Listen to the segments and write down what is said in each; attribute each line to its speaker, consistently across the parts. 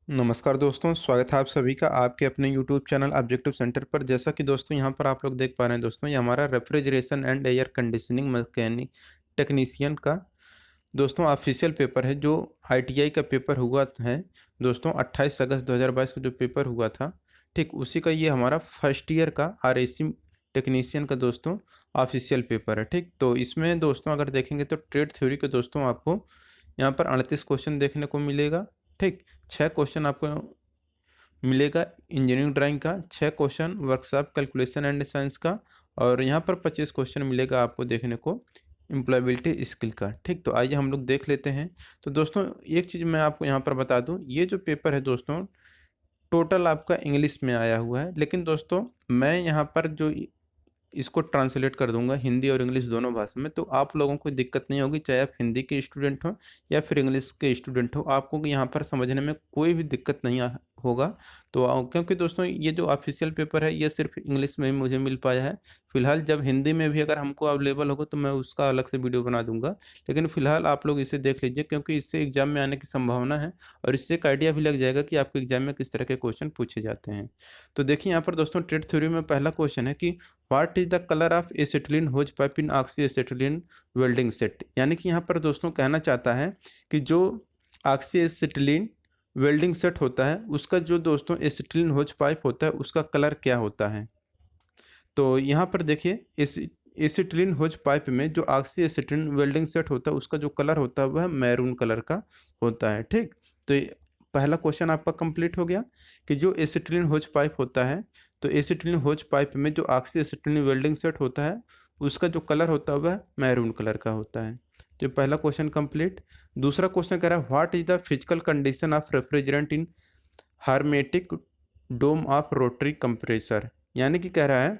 Speaker 1: नमस्कार दोस्तों, स्वागत है आप सभी का आपके अपने यूट्यूब चैनल ऑब्जेक्टिव सेंटर पर। जैसा कि दोस्तों यहाँ पर आप लोग देख पा रहे हैं दोस्तों, ये हमारा refrigeration and air conditioning mechanic technician का दोस्तों ऑफिशियल पेपर है, जो आईटीआई का पेपर हुआ है दोस्तों 28 अगस्त 2022 को जो पेपर हुआ था, ठीक उसी का ये हमारा फर्स्ट ईयर का आरएसी टेक्नीशियन का दोस्तों ऑफिशियल पेपर है। ठीक, तो इसमें दोस्तों अगर देखेंगे तो ट्रेड थ्योरी के दोस्तों आपको यहाँ पर 38 क्वेश्चन देखने को मिलेगा। ठीक, 6 क्वेश्चन आपको मिलेगा इंजीनियरिंग ड्राइंग का, 6 question workshop calculation and science का, और यहाँ पर 25 क्वेश्चन मिलेगा आपको देखने को एम्प्लॉयबिलिटी स्किल का। ठीक, तो आइए हम लोग देख लेते हैं। तो दोस्तों एक चीज़ मैं आपको यहाँ पर बता दूँ, ये जो पेपर है दोस्तों टोटल आपका इंग्लिश में आया हुआ है, लेकिन दोस्तों मैं यहाँ पर जो इसको ट्रांसलेट कर दूंगा हिंदी और इंग्लिश दोनों भाषा में, तो आप लोगों को दिक्कत नहीं होगी, चाहे आप हिंदी के स्टूडेंट हो या फिर इंग्लिश के स्टूडेंट हो, आपको यहाँ पर समझने में कोई भी दिक्कत नहीं होगा। तो क्योंकि दोस्तों ये जो ऑफिशियल पेपर है ये सिर्फ इंग्लिश में ही मुझे मिल पाया है। फिलहाल जब हिंदी में भी अगर हमको अवेलेबल होगा तो मैं उसका अलग से वीडियो बना दूंगा, लेकिन फिलहाल आप लोग इसे देख लीजिए क्योंकि इससे एग्जाम में आने की संभावना है, और इससे एक आइडिया भी लग जाएगा कि आपके एग्जाम में किस तरह के क्वेश्चन पूछे जाते हैं। तो देखिए यहाँ पर दोस्तों ट्रेड थ्योरी में पहला क्वेश्चन है कि what is the colour of acetylene hose pipe in oxy acetylene welding set. यानी कि यहाँ पर दोस्तों कहना चाहता है कि जो ऑक्सी एसिटिलीन वेल्डिंग सेट होता है उसका जो दोस्तों एसिटिलीन होज पाइप होता है उसका कलर क्या होता है। तो यहाँ पर देखिए एसिटिलीन होज पाइप में जो ऑक्सी एसिटिलीन वेल्डिंग सेट होता है उसका जो कलर होता है वह मैरून कलर का होता है। ठीक, तो पहला क्वेश्चन आपका कंप्लीट हो गया कि जो एसिटिलीन होज पाइप होता है, तो एसिटिलीन होज पाइप में जो ऑक्सी एसिटिलीन वेल्डिंग सेट होता है उसका जो कलर होता है वह मैरून कलर का होता है। तो पहला क्वेश्चन कंप्लीट। दूसरा क्वेश्चन कह रहा है what is the physical condition of refrigerant in hermetic dome of rotary compressor. यानी कि कह रहा है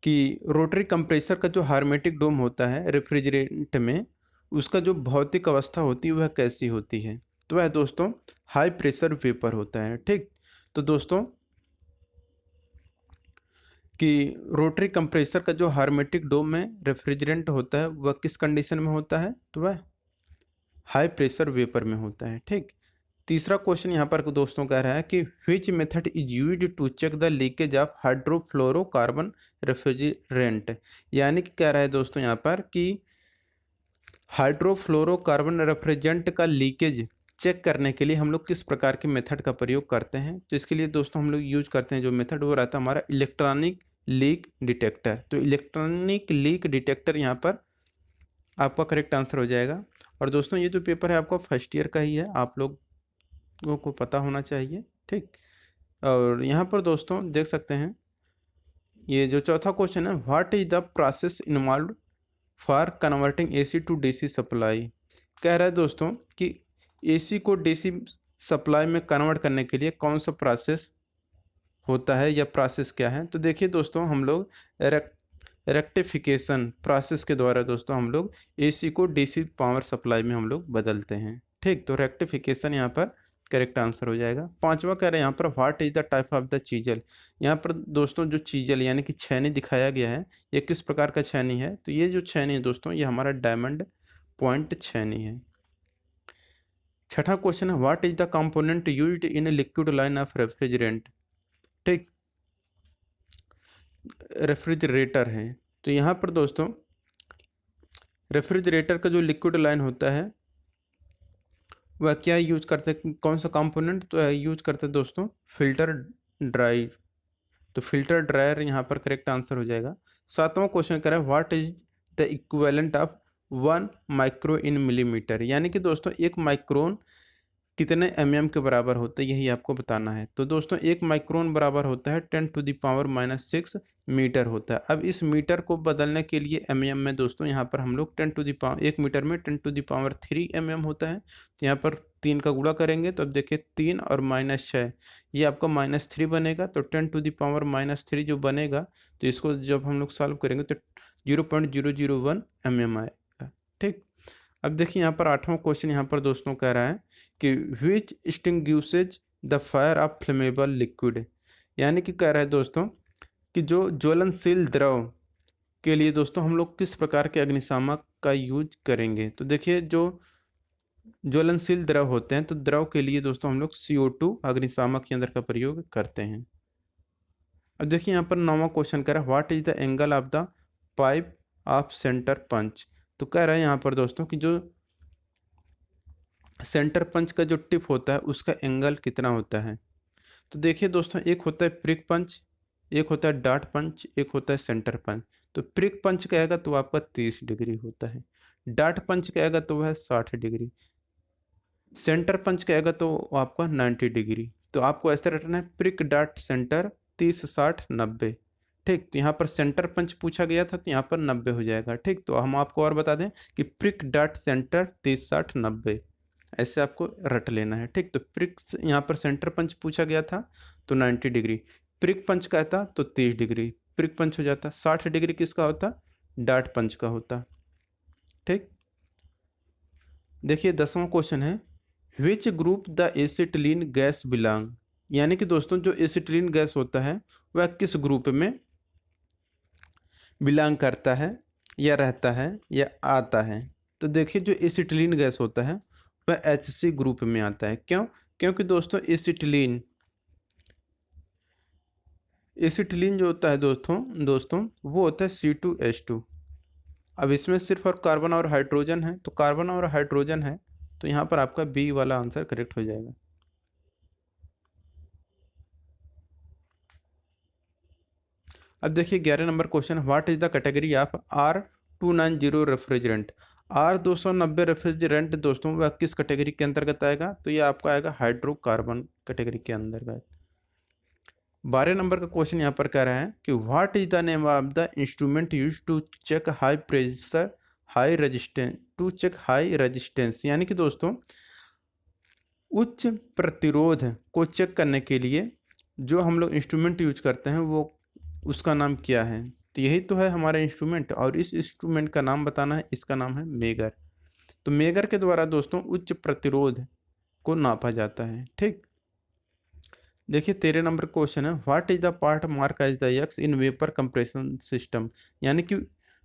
Speaker 1: कि रोटरी कंप्रेसर का जो हार्मेटिक डोम होता है रेफ्रिजरेंट में, उसका जो भौतिक अवस्था होती है वह कैसी होती है। तो वह दोस्तों हाई प्रेशर वेपर होता है। ठीक, तो दोस्तों कि रोटरी कंप्रेसर का जो हार्मेटिक डोम में रेफ्रिजरेंट होता है वह किस कंडीशन में होता है, तो वह हाई प्रेशर वेपर में होता है। ठीक, तीसरा क्वेश्चन यहाँ पर दोस्तों कह रहा है कि which method is used to check the leakage of hydrofluorocarbon refrigerant. यानी कि कह रहा है दोस्तों यहाँ पर कि हाइड्रोफ्लोरोकार्बन रेफ्रिजरेंट का लीकेज चेक करने के लिए हम लोग किस प्रकार के मेथड का प्रयोग करते हैं। तो इसके लिए दोस्तों हम लोग यूज करते हैं जो मेथड वो रहता है हमारा इलेक्ट्रॉनिक लीक डिटेक्टर। तो इलेक्ट्रॉनिक लीक डिटेक्टर यहाँ पर आपका करेक्ट आंसर हो जाएगा। और दोस्तों ये जो पेपर है आपका फर्स्ट ईयर का ही है, आप लोगों को पता होना चाहिए। ठीक, और यहाँ पर दोस्तों देख सकते हैं ये जो चौथा क्वेश्चन है what is the process involve for converting AC to DC supply. कह रहा है दोस्तों कि एसी को डीसी सप्लाई में कन्वर्ट करने के लिए कौन सा प्रोसेस होता है या प्रोसेस क्या है। तो देखिए दोस्तों हम लोग रेक्टिफिकेशन प्रोसेस के द्वारा दोस्तों हम लोग एसी को डीसी पावर सप्लाई में हम लोग बदलते हैं। ठीक, तो रेक्टिफिकेशन यहाँ पर करेक्ट आंसर हो जाएगा। पांचवा कह रहे हैं यहाँ पर what is the type of the chisel. यहाँ पर दोस्तों जो चीजल यानी कि छैनी दिखाया गया है ये किस प्रकार का छैनी है। तो ये जो छैनी है दोस्तों ये हमारा डायमंड पॉइंट छैनी है। छठा क्वेश्चन है what is the component used in a liquid line of refrigerant. ठीक, रेफ्रिजरेटर है। तो यहाँ पर दोस्तों रेफ्रिजरेटर का जो लिक्विड लाइन होता है वह क्या यूज करते हैं, कौन सा कंपोनेंट तो यूज करते हैं दोस्तों फिल्टर ड्राई। तो फिल्टर ड्रायर यहाँ पर करेक्ट आंसर हो जाएगा। सातवां क्वेश्चन करें what is the equivalent of 1 micro in millimetre. यानी कि दोस्तों 1 माइक्रोन कितने के बराबर होता है यही आपको बताना है। तो दोस्तों 1 माइक्रोन बराबर होता है 10⁻⁻6 मीटर होता है। अब इस मीटर को बदलने के लिए में दोस्तों यहाँ पर हम लोग 1 मीटर में 10⁻³ होता है। तो यहाँ पर 3 का गुणा करेंगे तो अब देखिए 3 और -6 ये आपका -3 बनेगा। तो 10⁻³ जो बनेगा तो इसको जब हम लोग सॉल्व करेंगे तो 0.001 आएगा। ठीक, अब देखिए यहाँ पर आठवां क्वेश्चन यहाँ पर दोस्तों कह रहा है कि which extinguishes the fire of flammable liquid. यानी कि कह रहा है दोस्तों कि जो ज्वलनशील द्रव के लिए दोस्तों हम लोग किस प्रकार के अग्निशामक का यूज करेंगे। तो देखिए जो ज्वलनशील द्रव होते हैं, तो द्रव के लिए दोस्तों हम लोग CO2 अग्निशामक यंत्र का प्रयोग करते हैं। अब देखिए यहाँ पर 9वां क्वेश्चन कह रहा है what is the angle of the pipe of centre punch. तो कह रहा है यहाँ पर दोस्तों कि जो सेंटर पंच का जो टिप होता है उसका एंगल कितना होता है। तो देखिए दोस्तों, एक होता है प्रिक पंच, एक होता है डार्ट पंच, एक होता है सेंटर पंच। तो प्रिक पंच कहेगा तो आपका 30 डिग्री होता है, डार्ट पंच कहेगा तो वह है 60 डिग्री, सेंटर पंच कहेगा तो आपका 90 डिग्री। तो आपको ऐसे रखना है प्रिक डार्ट सेंटर 30 60 90। ठीक, तो यहाँ पर सेंटर पंच पूछा गया था तो यहाँ पर 90 हो जाएगा। ठीक, तो हम आपको और बता दें कि प्रिक डार्ट सेंटर 30 60 90, ऐसे आपको रट लेना है। ठीक, तो प्रिक यहाँ पर सेंटर पंच पूछा गया था तो 90 डिग्री, प्रिक पंच का था तो 30 डिग्री, प्रिक पंच हो जाता। 60 डिग्री किसका होता, डार्ट पंच का होता। ठीक, देखिए 10वां क्वेश्चन है which group the acetylene gas belong. यानी कि दोस्तों जो एसिटिलीन गैस होता है वह किस ग्रुप में बिलोंग करता है या रहता है या आता है। तो देखिए जो एसिटिलीन गैस होता है वह HC ग्रुप में आता है। क्यों? क्योंकि दोस्तों एसिटिलीन जो होता है दोस्तों वो होता है C2H2। अब इसमें सिर्फ और कार्बन और हाइड्रोजन है, तो कार्बन और हाइड्रोजन है तो यहाँ पर आपका बी वाला आंसर करेक्ट हो जाएगा। अब देखिए 11 number question what is the category of R290 refrigerant. R290 refrigerant दोस्तों वह किस कैटेगरी के अंतर्गत आएगा, तो ये आपका आएगा हाइड्रोकार्बन कैटेगरी के अंतर्गत। 12 नंबर का क्वेश्चन यहाँ पर कह रहा है कि what is the name of the instrument use to check high pressure high resistance. यानी कि दोस्तों उच्च प्रतिरोध को चेक करने के लिए जो हम लोग इंस्ट्रूमेंट यूज करते हैं वो उसका नाम क्या है। तो यही तो है हमारा इंस्ट्रूमेंट, और इस इंस्ट्रूमेंट का नाम बताना है, इसका नाम है मेगर। तो मेगर के द्वारा दोस्तों उच्च प्रतिरोध को नापा जाता है। ठीक, देखिए 13 नंबर क्वेश्चन है what is the part mark as the X in vapour compression system. यानी कि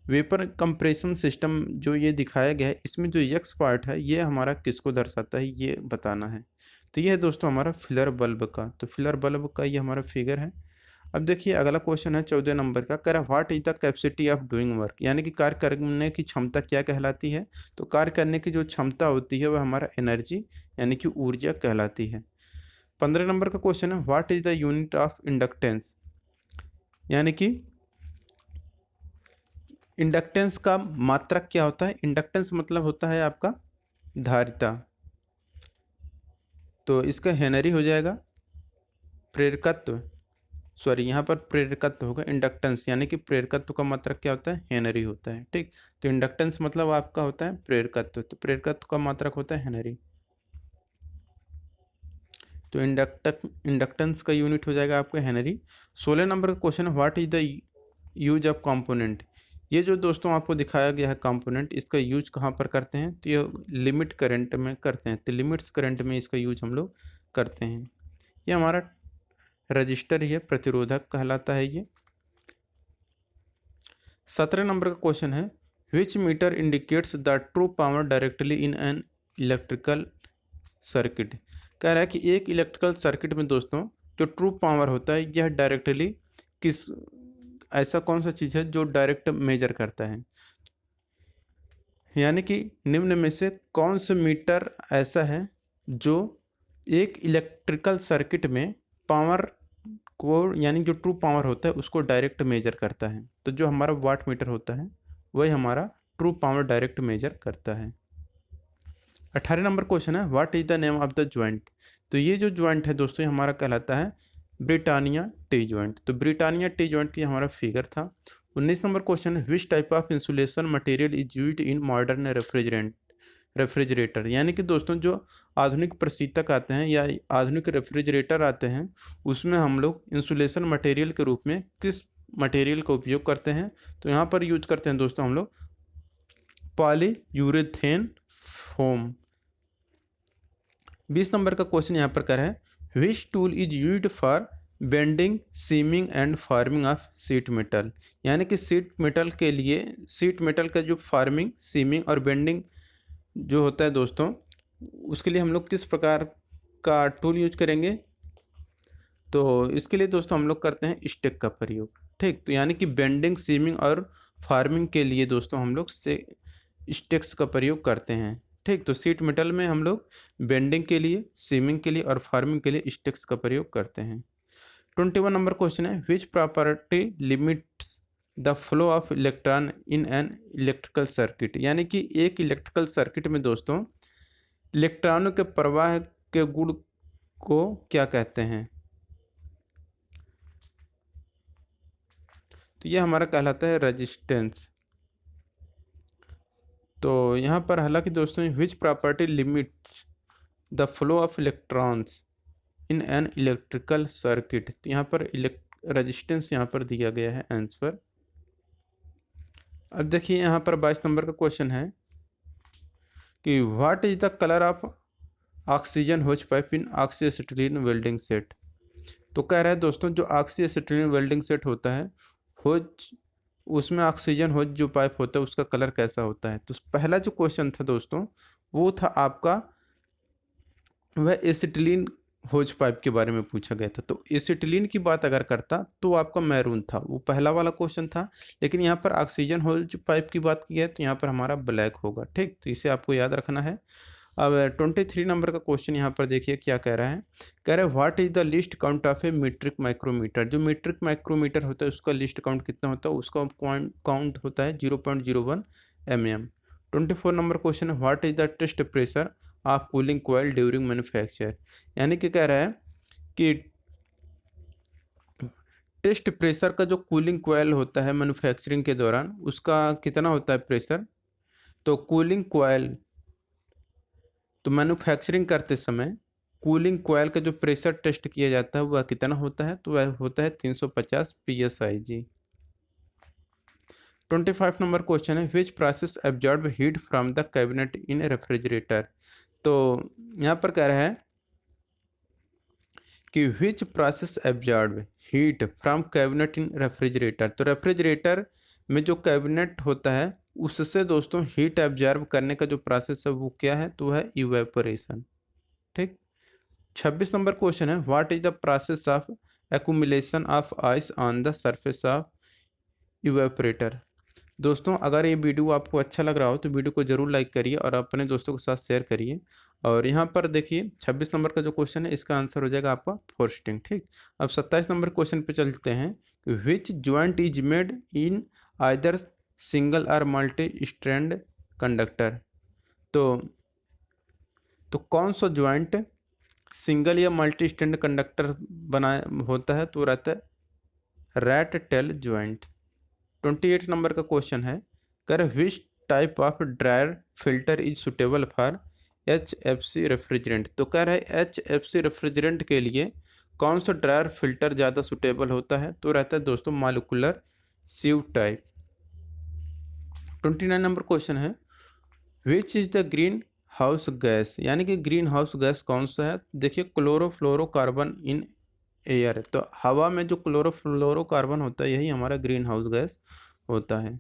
Speaker 1: वेपर कंप्रेशन सिस्टम जो ये दिखाया गया है इसमें जो एक्स पार्ट है ये हमारा किसको दर्शाता है ये बताना है। तो ये है दोस्तों हमारा फिलर बल्ब का, तो फिलर बल्ब का ये हमारा फिगर है। अब देखिए अगला क्वेश्चन है 14 नंबर का, कह रहा what is the capacity of doing work. यानी कि कार्य करने की क्षमता क्या कहलाती है। तो कार्य करने की जो क्षमता होती है वह हमारा एनर्जी यानी कि ऊर्जा कहलाती है। 15 नंबर का क्वेश्चन है what is the unit of inductance. यानी कि इंडक्टेंस का मात्रक क्या होता है। इंडक्टेंस मतलब होता है आपका धारिता, तो इसका हेनरी हो जाएगा। प्रेरकत्व, सॉरी यहाँ पर प्रेरकत्व होगा, इंडक्टेंस यानी कि प्रेरकत्व का मात्रक क्या होता है, हेनरी होता है। ठीक, तो इंडक्टेंस मतलब आपका होता है प्रेरकत्व, तो प्रेरकत्व का मात्रक होता है हेनरी। तो इंडक्टेंस का यूनिट हो जाएगा आपका हेनरी। 16 नंबर का क्वेश्चन है what is the use of component. ये जो दोस्तों आपको दिखाया गया है कंपोनेंट, इसका यूज कहाँ पर करते हैं, तो ये लिमिट करंट में करते हैं। तो लिमिट्स करंट में इसका यूज हम लोग करते हैं। ये हमारा रजिस्टर ही है, प्रतिरोधक कहलाता है ये। 17 नंबर का क्वेश्चन है which meter indicates the true power directly in an electrical circuit. कह रहा है कि एक इलेक्ट्रिकल सर्किट में दोस्तों जो ट्रू पावर होता है यह डायरेक्टली किस, ऐसा कौन सा चीज़ है जो डायरेक्ट मेजर करता है। यानी कि निम्न में से कौन सा मीटर ऐसा है जो एक इलेक्ट्रिकल सर्किट में पावर को, यानी जो ट्रू पावर होता है उसको डायरेक्ट मेजर करता है। तो जो हमारा वाट मीटर होता है वही हमारा ट्रू पावर डायरेक्ट मेजर करता है। 18 नंबर क्वेश्चन है what is the name of the joint. तो ये जो ज्वाइंट है दोस्तों हमारा कहलाता है ब्रिटानिया टी ज्वाइंट। तो ब्रिटानिया टी ज्वाइंट की हमारा फिगर था। 19 नंबर क्वेश्चन है which type of insulation material is used in modern refrigerator. यानी कि दोस्तों जो आधुनिक प्रशीतक आते हैं या आधुनिक रेफ्रिजरेटर आते हैं उसमें हम लोग इंसुलेशन मटेरियल के रूप में किस मटेरियल का उपयोग करते हैं। तो यहाँ पर यूज करते हैं दोस्तों हम लोग पॉलीयूरेथेन फोम। 20 नंबर का क्वेश्चन यहाँ पर कर है which tool is used for bending seaming and forming of sheet metal. यानी कि सीट मेटल के लिए, सीट मेटल का जो फार्मिंग सीमिंग और बेंडिंग जो होता है दोस्तों उसके लिए हम लोग किस प्रकार का टूल यूज करेंगे? तो इसके लिए दोस्तों हम लोग करते हैं स्टेक का प्रयोग। ठीक, तो यानी कि बेंडिंग, सीमिंग और फार्मिंग के लिए दोस्तों हम लोग से स्टेक्स का प्रयोग करते हैं। ठीक, तो शीट मेटल में हम लोग बेंडिंग के लिए, सीमिंग के लिए और फार्मिंग के लिए स्टेक्स का प्रयोग करते हैं। 21 नंबर क्वेश्चन है, which property limits the flow of electron in an electrical circuit? यानी कि एक इलेक्ट्रिकल सर्किट में दोस्तों इलेक्ट्रॉनों के प्रवाह के गुण को क्या कहते हैं? तो यह हमारा कहलाता है रेजिस्टेंस। तो यहाँ पर हालांकि दोस्तों which property limits the flow of electrons in an electrical circuit, तो यहाँ पर रेजिस्टेंस यहाँ पर दिया गया है आंसर। अब देखिए यहाँ पर 22 नंबर का क्वेश्चन है कि what is the colour of oxygen hose pipe in oxyacetylene welding set? तो कह रहा है दोस्तों जो ऑक्सीएसिटिलीन वेल्डिंग सेट होता है, होज उसमें ऑक्सीजन होज जो पाइप होता है उसका कलर कैसा होता है? तो पहला जो क्वेश्चन था दोस्तों वो था आपका, वह एसिटिलीन होज पाइप के बारे में पूछा गया था। तो एसिटिलीन की बात अगर करता तो आपका मैरून था, वो पहला वाला क्वेश्चन था। लेकिन यहाँ पर ऑक्सीजन होज पाइप की बात की है तो यहाँ पर हमारा ब्लैक होगा। ठीक, तो इसे आपको याद रखना है। अब 23 नंबर का क्वेश्चन यहाँ पर देखिए क्या कह रहा है। कह रहा है what is the least count of a metric micrometer? जो मीट्रिक माइक्रोमीटर होता है उसका लिस्ट काउंट कितना होता है? उसका काउंट होता है 0.01 mm। 24 नंबर क्वेश्चन है, what is the test pressure of cooling coil during manufacture? यानी कि कह रहा है कि टेस्ट प्रेशर का जो कूलिंग कॉइल होता है मैन्युफैक्चरिंग के दौरान उसका कितना होता है प्रेशर? तो कूलिंग कॉइल, तो मैन्युफैक्चरिंग करते समय कूलिंग कॉइल का जो प्रेशर टेस्ट किया जाता है वह कितना होता है? तो वह होता है 350 psi जी। 25 नंबर क्वेश्चन है, which process absorb heat from the cabinet in refrigerator? तो यहाँ पर कह रहा है कि which process absorb heat from cabinet in refrigerator? तो रेफ्रिजरेटर में जो कैबिनेट होता है उससे दोस्तों हीट एब्जॉर्ब करने का जो प्रोसेस है वो क्या है? तो है इवेपोरेशन। ठीक, 26 नंबर क्वेश्चन है, what is the process of accumulation of ice on the surface of evaporator? दोस्तों अगर ये वीडियो आपको अच्छा लग रहा हो तो वीडियो को जरूर लाइक करिए और अपने दोस्तों के साथ शेयर करिए। और यहाँ पर देखिए 26 नंबर का जो क्वेश्चन है इसका आंसर हो जाएगा आपका फोर्स्टिंग। ठीक, अब 27 नंबर क्वेश्चन पे चलते हैं, which joint is made in either single or multi strand conductor? तो कौन सा ज्वाइंट सिंगल या मल्टी स्ट्रैंड कंडक्टर बना होता है? तो रहता है रैट टेल ज्वाइंट। 28 नंबर का क्वेश्चन है, कर which type of dryer filter is suitable for HFC refrigerant? तो कह रहा है HFC रेफ्रिजरेंट के लिए कौन सा ड्रायर फिल्टर ज़्यादा सुटेबल होता है? तो रहता है दोस्तों मॉलिक्यूलर सीव टाइप। 29 नंबर क्वेश्चन है, which is the green house gas? यानी कि ग्रीन हाउस गैस कौन सा है? देखिए क्लोरोफ्लोरोकार्बन इन एयर। तो हवा में जो क्लोरोफ्लोरोकार्बन होता है यही हमारा ग्रीन हाउस गैस होता है।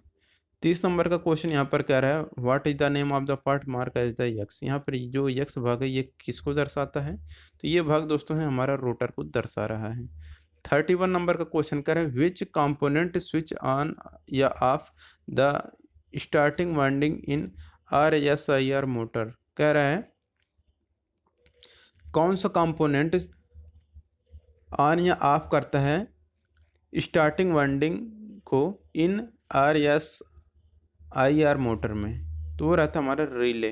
Speaker 1: 30 नंबर का क्वेश्चन यहाँ पर कह रहा है, what is the name of the part mark as the X? यहाँ पर जो यक्स भाग है ये किसको दर्शाता है? तो ये भाग दोस्तों है हमारा रोटर को दर्शा रहा है। 31 नंबर का क्वेश्चन कह रहा है, विच कंपोनेंट स्विच ऑन या of the starting winding in RSIR motor? कह रहा है कौन सा कंपोनेंट ऑन या ऑफ करता है स्टार्टिंग वाइंडिंग को इन RSIR मोटर में? तो वो रहता है हमारा रिले।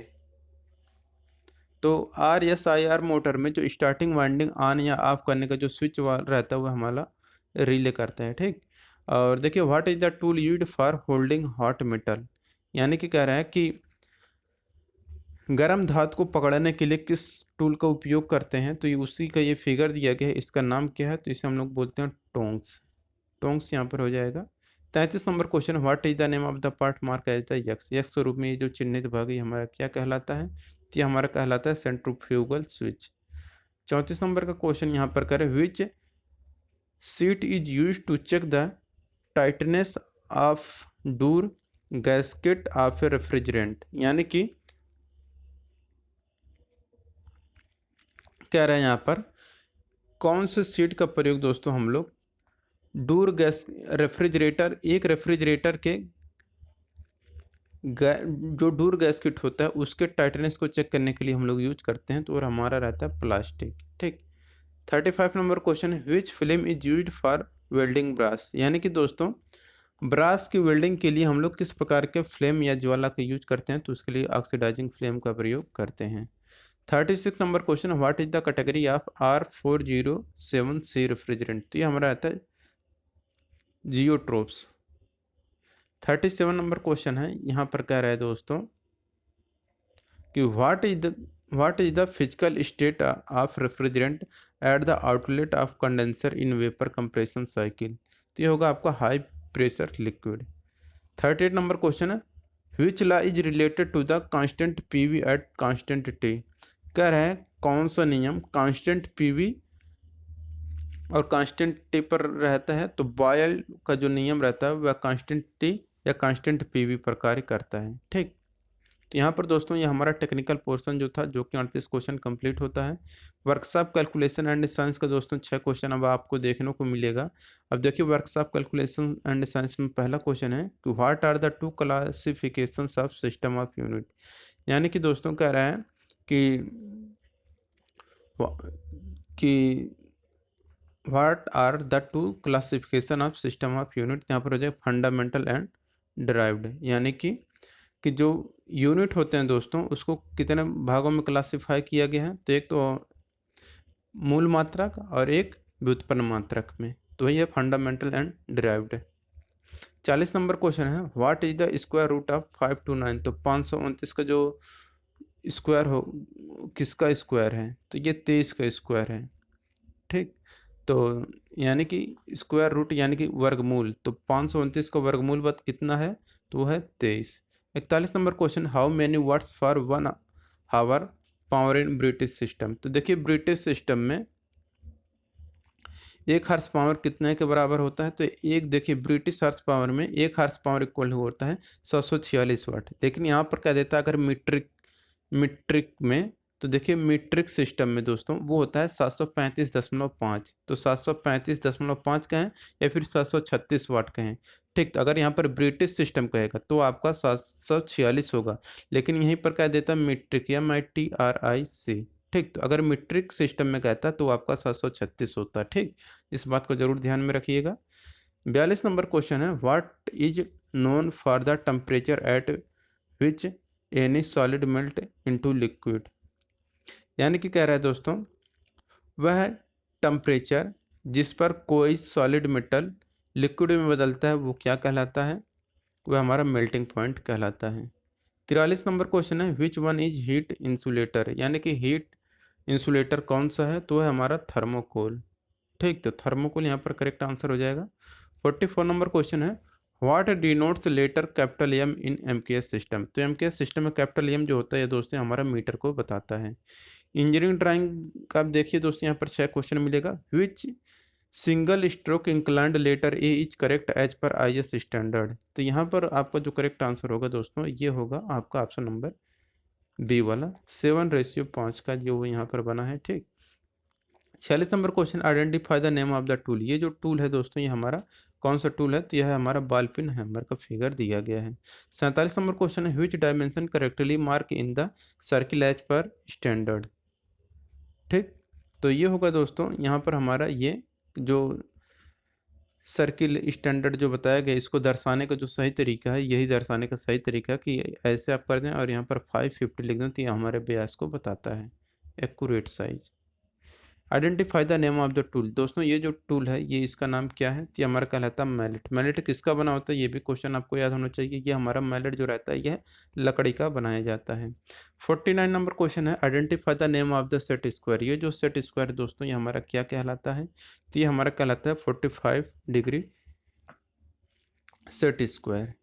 Speaker 1: तो RSIR मोटर में जो स्टार्टिंग वाइंडिंग ऑन या ऑफ करने का जो स्विच रहता है वो हमारा रिले करता है। ठीक, और देखिए what is the tool used for holding hot metal? यानी कि कह रहा है कि गर्म धातु को पकड़ने के लिए किस टूल का उपयोग करते हैं? तो ये उसी का ये फिगर दिया गया है, इसका नाम क्या है? तो इसे हम लोग बोलते हैं टोंग्स। टोंग्स यहाँ पर हो जाएगा। 33 number question, what is the name of the part mark as the X? X स्वरूप में ये जो चिन्हित भाग है हमारा क्या कहलाता है? तो ये हमारा कहलाता है सेंट्रीफ्यूगल स्विच। 34 नंबर का क्वेश्चन यहाँ पर करें, which seat is use to check the tightness of door gasket of a refrigerant? यानी कि कह रहे हैं यहाँ पर कौन से सीट का प्रयोग दोस्तों हम लोग डूर गैस रेफ्रिजरेटर, एक रेफ्रिजरेटर के जो डूर गैस्केट होता है उसके टाइटनेस को चेक करने के लिए हम लोग यूज करते हैं, तो और हमारा रहता है प्लास्टिक। ठीक। 35 नंबर क्वेश्चन है which film is used for welding brass, यानी कि दोस्तों ब्रास की वेल्डिंग के लिए हम लोग किस प्रकार के फ्लेम या ज्वाला का यूज करते हैं, तो उसके लिए ऑक्सीडाइजिंग फ्लेम का प्रयोग करते हैं। 36 number question what is the category of R407C refrigerant, तो ये हमारा आता है जियोट्रोप्स। 37 नंबर क्वेश्चन है, यहाँ पर कह रहा है दोस्तों कि what is the physical state of refrigerant at the outlet of condenser in vapour compression cycle, तो ये होगा आपका high pressure liquid. 38 number question है which law is related to the constant PV at constant T, कह रहे हैं कौन सा नियम कांस्टेंट पीवी और कांस्टेंट टी पर रहता है, तो बॉयल का जो नियम रहता है वह कांस्टेंट टी या कांस्टेंट पीवी पर कार्य करता है। ठीक। तो यहाँ पर दोस्तों ये हमारा टेक्निकल पोर्शन जो था, जो कि 38 क्वेश्चन कंप्लीट होता है। वर्कशॉप कैलकुलेशन एंड साइंस का दोस्तों 6 क्वेश्चन अब आपको देखने को मिलेगा। अब देखिए वर्कशॉप कैलकुलेशन एंड साइंस में पहला क्वेश्चन है कि what are the two classifications of system of unit, यानी कि दोस्तों कह रहा है कि what are the two classification of system of unit, यहाँ पर हो जाए फंडामेंटल एंड डिराइव्ड, यानी कि जो यूनिट होते हैं दोस्तों उसको कितने भागों में क्लासिफाई किया गया है, तो एक तो मूल मात्रक और एक व्युत्पन्न मात्रक में, तो वही है fundamental and derived. 40 number question है what is the square root of 529, तो 529 का जो स्क्वायर हो किसका स्क्वायर है, तो ये 23 का स्क्वायर है। ठीक। तो यानी कि स्क्वायर रूट यानी कि वर्गमूल, तो 529 का वर्गमूल बत कितना है, तो वो है 23। 41 number question how many watts for 1 hour power in British system, तो देखिए ब्रिटिश सिस्टम में 1 हॉर्स पावर कितने के बराबर होता है, तो एक देखिए ब्रिटिश हॉर्स पावर में 1 हॉर्स पावर इक्वल होता है 746 वाट, लेकिन यहाँ पर क्या देता है अगर मीट्रिक में, तो देखिए मीट्रिक सिस्टम में दोस्तों वो होता है 735.5, तो 735.5 कहें या फिर 736 वाट कहें। ठीक। तो अगर यहाँ पर ब्रिटिश सिस्टम कहेगा तो आपका 746 होगा, लेकिन यहीं पर कह देता है मीट्रिक या MITRIC। ठीक। तो अगर मीट्रिक सिस्टम में कहता है तो आपका 736 होता है। ठीक। इस बात को जरूर ध्यान में रखिएगा। 42 नंबर क्वेश्चन है what is known for the temperature at which any solid melt into liquid, यानी कि कह रहा है दोस्तों वह टेम्परेचर जिस पर कोई सॉलिड मेटल लिक्विड में बदलता है वो क्या कहलाता है, वह हमारा मेल्टिंग पॉइंट कहलाता है। 43 नंबर क्वेश्चन है which one is heat insulator, यानी कि हीट इंसुलेटर कौन सा है, तो है हमारा थर्मोकोल। ठीक। तो थर्मोकोल यहाँ पर करेक्ट आंसर हो जाएगा। 44 नंबर क्वेश्चन है what denotes letter capital M in MKS system, तो MKS सिस्टम में कैपिटल एम जो होता है दोस्तों हमारा मीटर को बताता है। इंजीनियरिंग ड्राइंग का आप देखिए दोस्तों यहाँ पर 6 क्वेश्चन मिलेगा which single stroke inclined letter A is correct as per IS standard, तो यहाँ पर आपका जो करेक्ट आंसर होगा दोस्तों ये होगा आपका ऑप्शन नंबर बी वाला 7:5 का जो यहाँ पर बना है। ठीक। 46 number question identify the name of the tool, ये जो टूल है दोस्तों ये हमारा कौन सा टूल है, तो यह है हमारा बॉल पिन हैमर का फिगर दिया गया है। 47 नंबर क्वेश्चन है which dimension correctly mark in the circle as per standard. ठीक। तो ये होगा दोस्तों यहाँ पर हमारा ये जो सर्किल स्टैंडर्ड जो बताया गया इसको दर्शाने का जो सही तरीका है, यही दर्शाने का सही तरीका कि ऐसे आप कर दें और यहाँ पर 550 लिख दें, तो ये हमारे व्यास को बताता है accurate size. Identify the name of the tool, दोस्तों ये जो टूल है ये इसका नाम क्या है, तो ये हमारा कहलाता है मैलेट। मैलेट किसका बना होता है ये भी क्वेश्चन आपको याद होना चाहिए। ये हमारा मैलेट जो रहता है यह लकड़ी का बनाया जाता है। 49 नंबर क्वेश्चन है identify the name of the set square, ये जो सेट स्क्वायर दोस्तों ये हमारा क्या कहलाता है, तो ये हमारा कहलाता है 45 degree set square.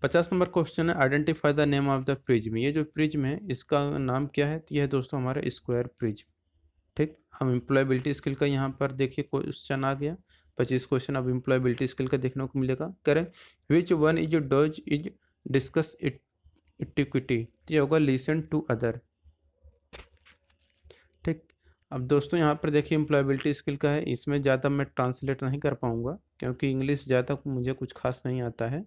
Speaker 1: 50 number question है identify the name of the prism, ये जो प्रिज्म है इसका नाम क्या है, तो यह है दोस्तों हमारा स्क्वायर प्रिज्म। ठीक। हम एम्प्लॉयबिलिटी स्किल का यहाँ पर देखिए क्वेश्चन आ गया 25 क्वेश्चन अब एम्प्लॉयबिलिटी स्किल का देखने को मिलेगा। करें विच one is does is discuss equity, तो ये होगा लिसन टू अदर। ठीक। अब दोस्तों यहाँ पर देखिए एम्प्लॉयबिलिटी स्किल का है, इसमें ज़्यादा मैं ट्रांसलेट नहीं कर पाऊँगा क्योंकि इंग्लिश ज़्यादा मुझे कुछ खास नहीं आता है।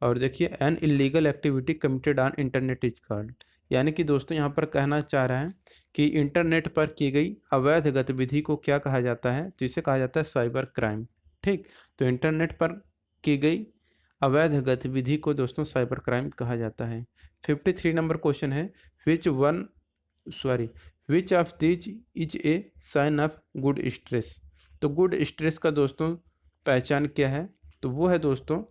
Speaker 1: और देखिए an illegal activity committed on internet is called, यानी कि दोस्तों यहाँ पर कहना चाह रहा है कि इंटरनेट पर की गई अवैध गतिविधि को क्या कहा जाता है, तो इसे कहा जाता है साइबर क्राइम। ठीक, तो इंटरनेट पर की गई अवैध गतिविधि को दोस्तों साइबर क्राइम कहा जाता है। 53 नंबर क्वेश्चन है, which one sorry which of these is a sign of good stress. तो गुड स्ट्रेस का दोस्तों पहचान क्या है, तो वो है दोस्तों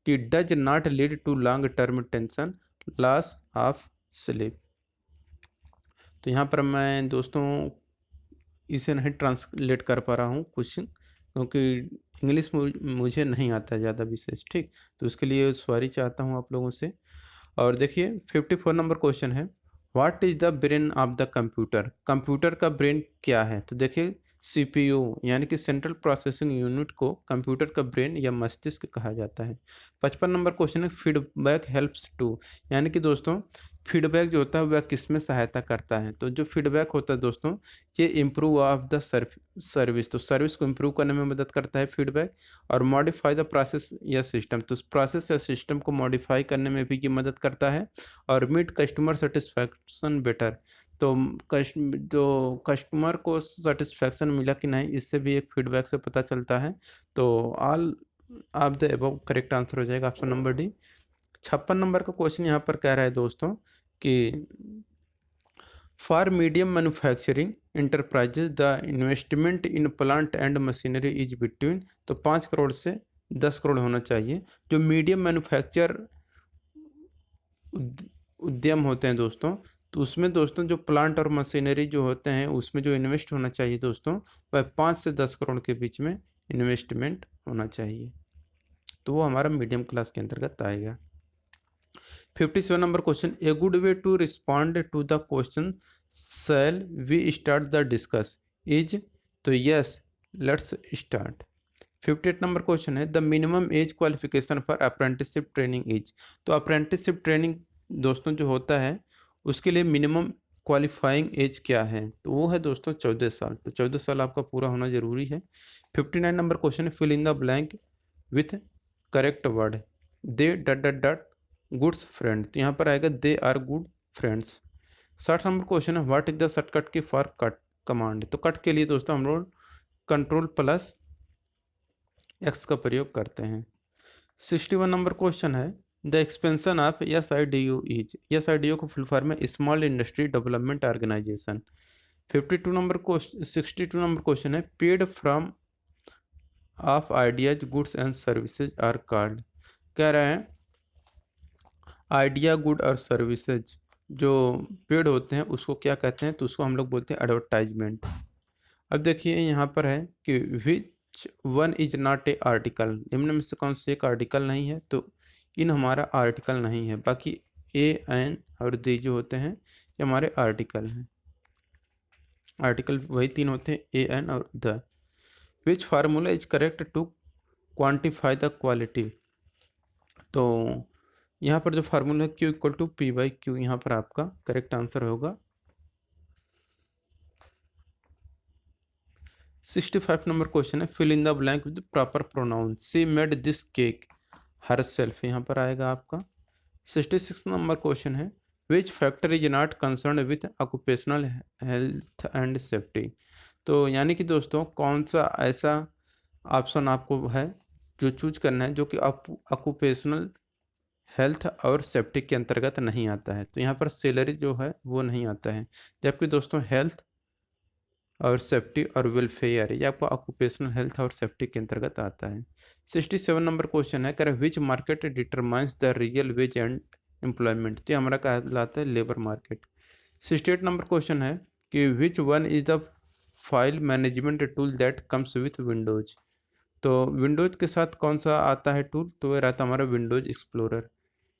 Speaker 1: कि does not lead to long term tension, loss of sleep. तो यहाँ पर मैं दोस्तों इसे नहीं ट्रांसलेट कर पा रहा हूँ कुछ, क्योंकि इंग्लिश मुझे नहीं आता ज़्यादा विशेष। ठीक, तो उसके लिए सॉरी चाहता हूँ आप लोगों से। और देखिए 54 नंबर क्वेश्चन है, what is the brain of the computer. Computer का ब्रेन क्या है, तो देखिए सीपीयू यानी कि सेंट्रल प्रोसेसिंग यूनिट को कंप्यूटर का ब्रेन या मस्तिष्क कहा जाता है। 55 नंबर क्वेश्चन है, फीडबैक हेल्प्स टू, यानी कि दोस्तों फीडबैक जो होता है वह किस में सहायता करता है, तो जो फीडबैक होता है दोस्तों ये इम्प्रूव ऑफ द सर्विस, तो सर्विस को इम्प्रूव करने में मदद करता है फीडबैक। और मॉडिफाई द प्रोसेस या सिस्टम, तो प्रोसेस या सिस्टम को मॉडिफाई करने में भी ये मदद करता है। और मीट कस्टमर सेटिस्फैक्शन बेटर, तो जो कस्टमर को सेटिस्फैक्शन मिला कि नहीं इससे भी एक फीडबैक से पता चलता है। तो all of the above correct answer हो जाएगा ऑप्शन नंबर डी। 56 नंबर का क्वेश्चन यहाँ पर कह रहा है दोस्तों कि for medium manufacturing enterprises the investment in plant and machinery is between, तो 5 करोड़ से 10 करोड़ होना चाहिए। जो मीडियम मैन्युफैक्चर उद्यम होते हैं दोस्तों, तो उसमें दोस्तों जो प्लांट और मशीनरी जो होते हैं उसमें जो इन्वेस्ट होना चाहिए दोस्तों वह 5 से 10 करोड़ के बीच में इन्वेस्टमेंट होना चाहिए, तो वो हमारा मीडियम क्लास के अंतर्गत आएगा। 57 number question, a good way to respond to the question shall we start the discuss is, तो yes let's start. 58 number question है, the minimum age qualification for apprenticeship training is, तो apprenticeship training दोस्तों जो होता है उसके लिए minimum qualifying as क्या है, तो वो है दोस्तों 14 साल, तो 14 साल आपका पूरा होना जरूरी है। 59 नंबर क्वेश्चन है, fill in the blank with correct word, they dot dot dot goods friend, तो यहाँ पर आएगा they are good friends. 60 number question है, what is the shortcut key for cut command, तो कट के लिए दोस्तों हम लोग कंट्रोल प्लस एक्स का प्रयोग करते हैं। 61 नंबर क्वेश्चन है, the expansion of S I D U is, S I D U को फुल फॉर्म है small industry development organisation. 62 number question है, paid from of ideas goods and services are called, कह रहे हैं idea good और services जो paid होते हैं उसको क्या कहते हैं, तो उसको हम लोग बोलते हैं एडवर्टाइजमेंट। अब देखिए यहाँ पर है कि विच one is not a article, निम्न में से कौन से एक आर्टिकल नहीं है, तो इन हमारा आर्टिकल नहीं है, बाकी ए एन और दी जो होते हैं ये हमारे आर्टिकल हैं। आर्टिकल वही 3 होते हैं, ए एन और the. Which formula is correct to quantify the quality, तो यहाँ पर जो फार्मूला है Q equal to P by Q, यहाँ पर आपका करेक्ट आंसर होगा। 65 नंबर क्वेश्चन है, fill in the blank with proper pronoun, she made this cake herself, यहाँ पर आएगा आपका। 66 नंबर क्वेश्चन है, which factor is not concern with occupational health and safety, तो यानी कि दोस्तों कौन सा ऐसा ऑप्शन आपको है जो चूज करना है जो कि ऑक्यूपेशनल हेल्थ और सेफ्टी के अंतर्गत नहीं आता है, तो यहाँ पर सैलरी जो है वो नहीं आता है, जबकि दोस्तों हेल्थ और सेफ्टी और वेलफेयर ये आपको ऑक्यूपेशनल हेल्थ और सेफ्टी के अंतर्गत आता है। 67 नंबर क्वेश्चन है, कर which market determines the real wage and employment, तो हमारा कहलाता है लेबर मार्केट। 68 नंबर क्वेश्चन है कि विच one is the file management tool that comes with Windows, तो विंडोज के साथ कौन सा आता है टूल, तो ये रहता है हमारा विंडोज एक्सप्लोरर।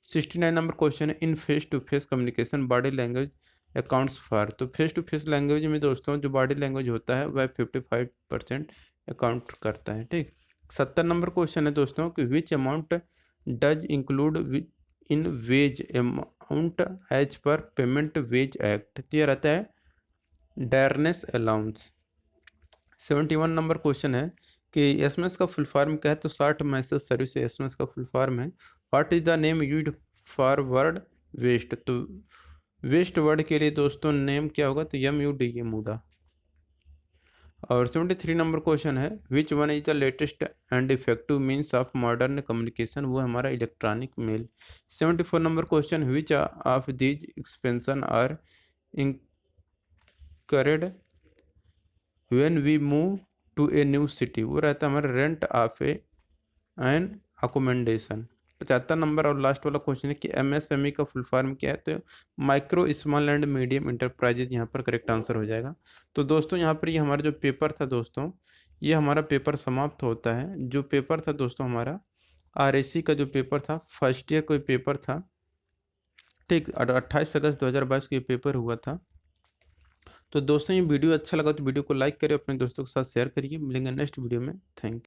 Speaker 1: 69 नंबर क्वेश्चन है, in face to face communication body language accounts for, तो फेस टू फेस लैंग्वेज में दोस्तों जो बॉडी लैंग्वेज होता है वह 55% अकाउंट करता है। ठीक, 70 नंबर क्वेश्चन है दोस्तों कि which amount does include in wage amount as per payment wage act, तो यह रहता है डेयरनेस अलाउंस। 71 नंबर क्वेश्चन है कि एसएमएस का फुल फॉर्म क्या है, तो शॉर्ट मैसेज सर्विस एसएमएस का फुल फॉर्म है। What is the name used for word waste, तो वेस्ट वर्ड के लिए दोस्तों नेम क्या होगा, तो MUDA, मूडा। और 73 नंबर क्वेश्चन है which one is the latest and effective means of modern communication, वो हमारा electronic mail. 74 number question which of these expenses are incurred when we move to a new city, वो रहता है हमारा rent of N अकोमेंडेशन। 75 number और last वाला question है कि MSME का फुल फॉर्म क्या है, तो micro small and medium enterprises यहाँ पर करेक्ट आंसर हो जाएगा। तो दोस्तों यहाँ पर ये हमारा जो पेपर था दोस्तों, ये हमारा पेपर समाप्त होता है। जो पेपर था दोस्तों हमारा RAC का जो पेपर था, फर्स्ट ईयर कोई पेपर था, ठीक, 28 अगस्त 2022 को ये पेपर हुआ था। तो दोस्तों ये वीडियो अच्छा लगा तो वीडियो को लाइक करिए, अपने दोस्तों के साथ शेयर करिए। मिलेंगे नेक्स्ट वीडियो में। Thank you.